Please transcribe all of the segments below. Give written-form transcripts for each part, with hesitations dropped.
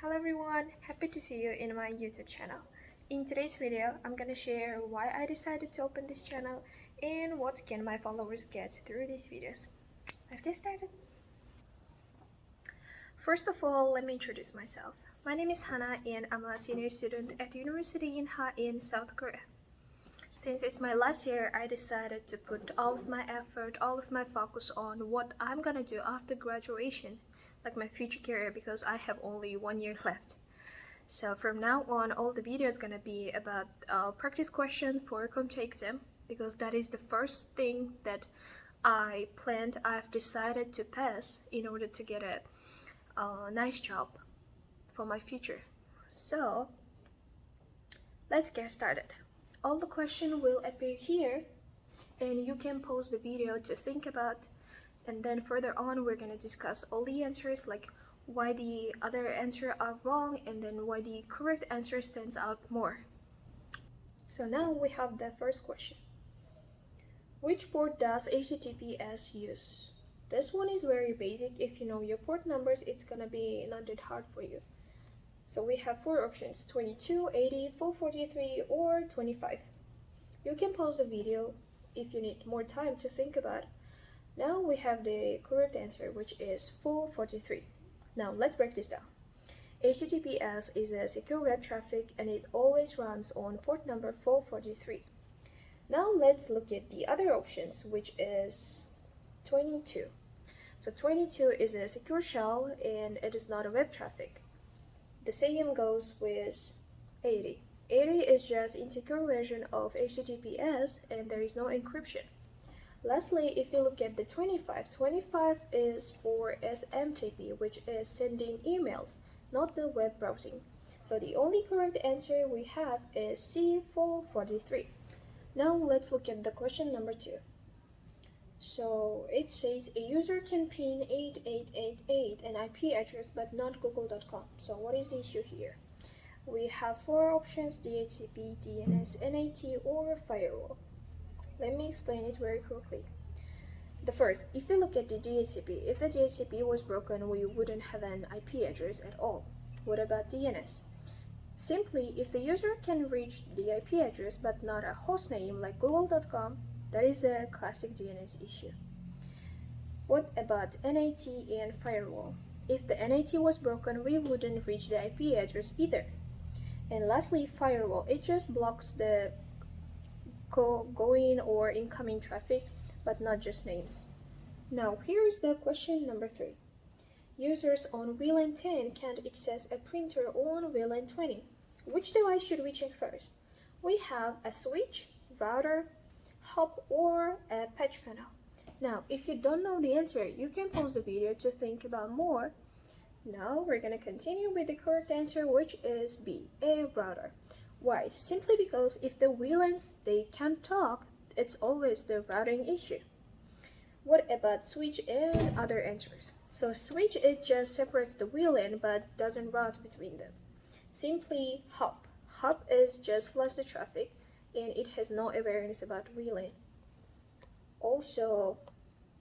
Hello everyone, happy to see you in my YouTube channel. In today's video, I'm gonna share why I decided to open this channel and what can my followers get through these videos. Let's get started. First of all, let me introduce myself. My name is Hana and I'm a senior student at University in in South Korea. Since it's my last year, I decided to put all of my effort, all of my focus on what I'm gonna do after graduation, like my future career, because I have only 1 year left. So from now on, all the videos gonna be about practice question for COMPTIA exam, because that is the first thing that I've decided to pass in order to get a nice job for my future. So let's get started. All the questions will appear here and you can pause the video to think about, and then further on we're going to discuss all the answers, like why the other answers are wrong and then why the correct answer stands out more. So now we have the first question. Which port does HTTPS use? This one is very basic. If you know your port numbers, it's gonna be not that hard for you. So we have 4 options: 22, 80, 443, or 25. You can pause the video if you need more time to think about. Now we have the correct answer, which is 443. Now let's break this down. HTTPS is a secure web traffic and it always runs on port number 443. Now let's look at the other options, which is 22. So 22 is a secure shell and it is not a web traffic. The same goes with 80. 80 is just insecure version of HTTPS and there is no encryption. Lastly, if you look at the 25, 25 is for SMTP, which is sending emails, not the web browsing. So the only correct answer we have is C443. Now let's look at the question number 2. So it says a user can pin 8888 an IP address but not google.com. So what is the issue here? We have 4 options: DHCP, DNS, NAT, or firewall. Let me explain it very quickly. The first, if you look at the DHCP, if the DHCP was broken, we wouldn't have an IP address at all. What about DNS? Simply, if the user can reach the IP address but not a host name like google.com, that is a classic DNS issue. What about NAT and firewall? If the NAT was broken, we wouldn't reach the IP address either. And lastly, firewall, it just blocks the going or incoming traffic, but not just names. Now here is the question number 3. Users on VLAN 10 can't access a printer on VLAN 20. Which device should we check first? We have a switch, router, hub, or a patch panel. Now, if you don't know the answer, you can pause the video to think about more. Now we're gonna continue with the correct answer, which is B, a router. Why? Simply because if the VLANs they can't talk, it's always the routing issue. What about switch and other answers? So switch, it just separates the VLAN but doesn't route between them. Simply hub. Hub is just flush the traffic and it has no awareness about VLAN. Also,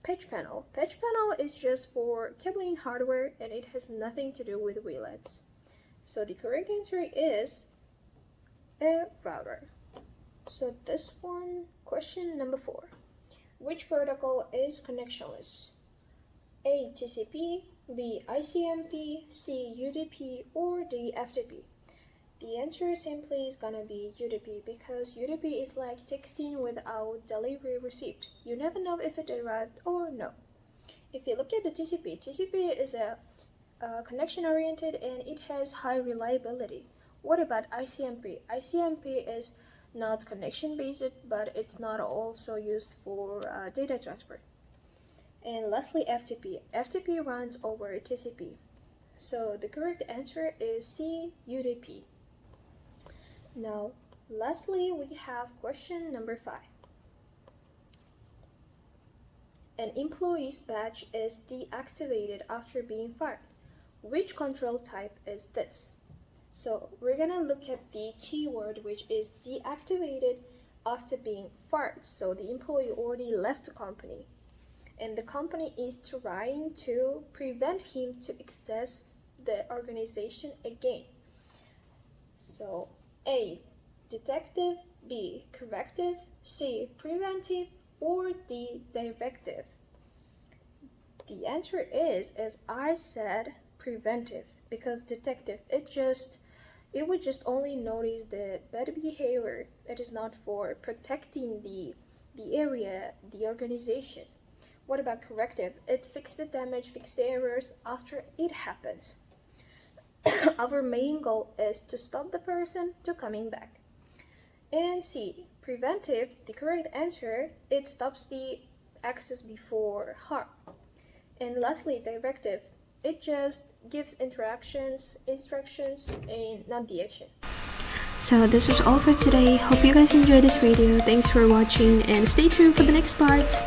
patch panel. Patch panel is just for cabling hardware and it has nothing to do with VLANs. So the correct answer is a router. So this one, question number 4. Which protocol is connectionless? A, TCP, B, ICMP, C, UDP, or D, FTP? The answer simply is gonna be UDP, because UDP is like texting without delivery receipt. You never know if it arrived or no. If you look at the TCP, TCP is a connection oriented and it has high reliability. What about ICMP? ICMP is not connection based, but it's not also used for data transfer. And lastly, FTP. FTP runs over TCP. So the correct answer is C, UDP. Now, lastly, we have question number 5. An employee's badge is deactivated after being fired. Which control type is this? So we're gonna look at the keyword, which is deactivated after being fired. So the employee already left the company and the company is trying to prevent him to access the organization again. So A, detective, B, corrective, C, preventive, or D, directive? The answer is, as I said, preventive, because detective, it would just only notice the bad behavior. It is not for protecting the area, the organization. What about corrective? It fixes the damage, fixes the errors after it happens. Our main goal is to stop the person to coming back. And C, preventive, the correct answer, it stops the access before harm. And lastly, directive, it just gives instructions, and not the action. So this was all for today. Hope you guys enjoyed this video. Thanks for watching and stay tuned for the next parts.